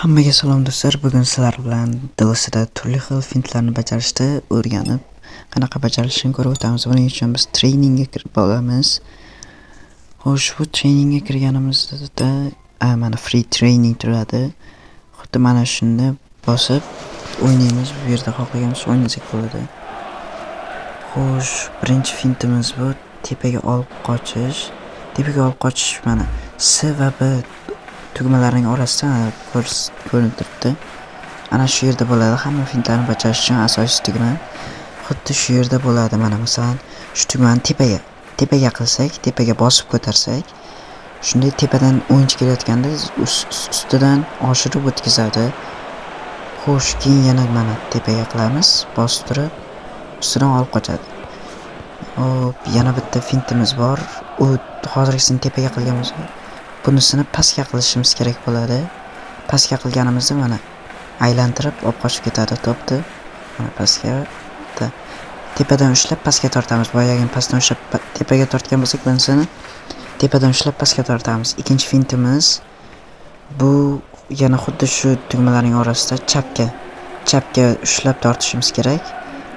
Hammaga salom do'stlar. Bugun sizlar bilan DLC'da turli xil fintlarni bajarishni o'rganib, qanaqa bajarilishini ko'rib o'tamiz. Buning uchun biz treningga kirib olamiz. Xo'sh, bu treningga kirganimizda mana free training turadi. Xuddi mana shuni bosib o'ynaymiz. Bu yerda xohlaganimiz o'ynasak bo'ladi. Xo'sh, birinchi fintimiz bu tepaga olib qochish. Tepaga olib qochish mana S va B tugmalarining orasida ko'rinib turibdi. Ana shu yerda bo'ladi. Hamma fintlarni bajarish uchun asosiy tugma xuddi shu yerda bo'ladi. Mana masalan, shu tugmani tepaga qilsak, tepaga bosib ko'tarsak, shunday tepadan o'yinchi kelayotganda ustidan oshirib o'tkazadi. Xo'sh, keyin yana mana tepaga qilamiz, bosib turib, ustidan olib qochadi. Hop, yana bitta fintimiz bor. U hozirgisini tepaga qilganmiz. Bunisini pastga qilishimiz kerak bo'ladi. Pastga qilganimizda mana aylantirib olib qochib ketadi to'pni. Mana pastga tepadan ushlab pastga tortamiz. Boyagini pastdan ushlab tepaga tortgan bo'lsak, bunisini tepadan ushlab pastga tortamiz. Ikkinchi fintimiz bu yana xuddi shu tugmalarning orasida chapga ushlab tortishimiz kerak.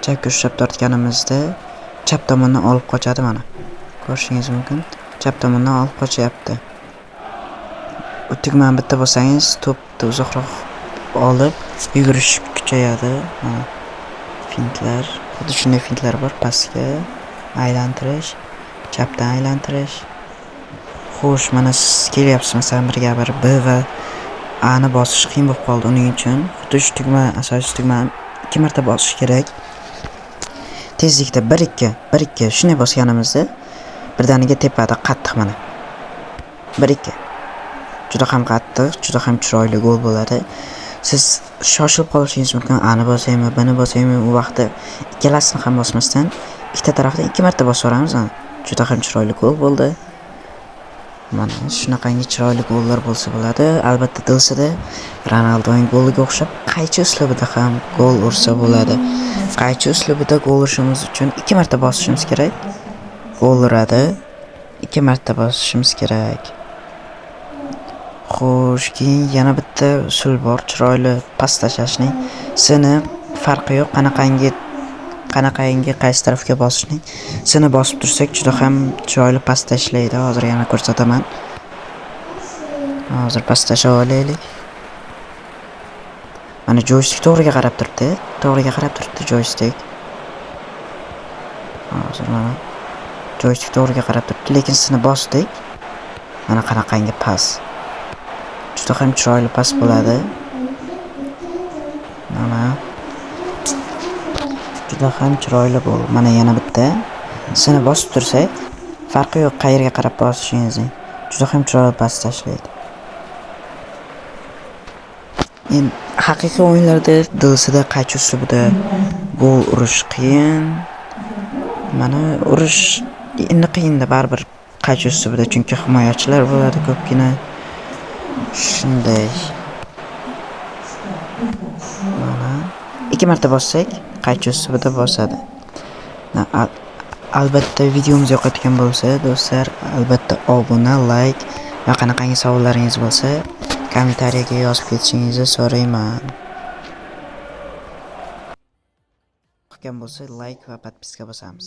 Chapga ushlab tortganimizda chap tomondan olib qochadi mana. Ko'rishingiz mumkin. Chap tomondan olib qochyapti. Bu tugmani bitta bo'lsangiz, to'pni uzoqroq olib yugurish kuchayadi. Fintlar, xuddi shunday fintlar bor. Pastga aylantirish, chapdan aylantirish. Xo'sh, mana siz kelyapsiz, masalan, birga bir B va A ni bosish qiyin bo'lib qoldi. Uning uchun xuddi shu tugma, asosiy tugmani 2 marta bosish kerak. Tezlikda 1-2 shunday bosganimizda birdaniga tepada qattiq mana 1-2 juda ham qattiq, juda ham chiroyli gol bo'ladi. Siz shoshilib qolishingiz mumkin. A ni bosaymi, B ni bosaymi, u vaqtda ikkalasini ham bosmasdan ikkita tarafdan 2 marta bosib o'ramiz. Juda ham chiroyli gol bo'ldi. Mana shunaqangi chiroyli gollar bo'lsa bo'ladi. Albatta DLCda Ronaldoning goliga o'xshab qaychi uslubida ham gol ursa bo'ladi. Qaychi uslubida gol urishimiz uchun 2 marta bosishimiz kerak. Gol uradi. 2 marta bosishimiz kerak. Xo'sh, keyin yana bitta usul bor, chiroyli pas tashlashning. Seni farqi yo'q, qanaqangi qaysi tarafga bosishning. Seni bosib tursak juda ham chiroyli pas tashlaydi. Hozir yana ko'rsataman. Hozir pas tashlab olaylik. Mana joystick to'g'riga qarab turibdi. Joystick. Hozir mana joystick to'g'riga qarab turibdi, lekin seni bosdik. Mana qanaqangi pas. Juda ham chiroyli pas bo'ladi. Mana juda ham chiroyli gol. Mana yana bitta. Seni bosib tursak, farqi yo'q qayerga qarab bosishingizning. Juda ham chiroyli pas tashlaydi. Endi haqiqiy o'yinlarda DLCda qaychi uslubida gol urish qiyin. Mana urish endi qiyinda baribir qaychi uslubida, chunki himoyachilar bo'ladi ko'pgina. Shunday. Mana 2 marta bossak, qaychi uslubida bosadi. Albatta videomiz yoqayotgan bo'lsa, do'stlar, albatta obuna, like va qanaqangi savollaringiz bo'lsa, kommentariyaga yozib ketishingizni so'rayman. Yoqgan bo'lsa, like va podpiska bosamiz.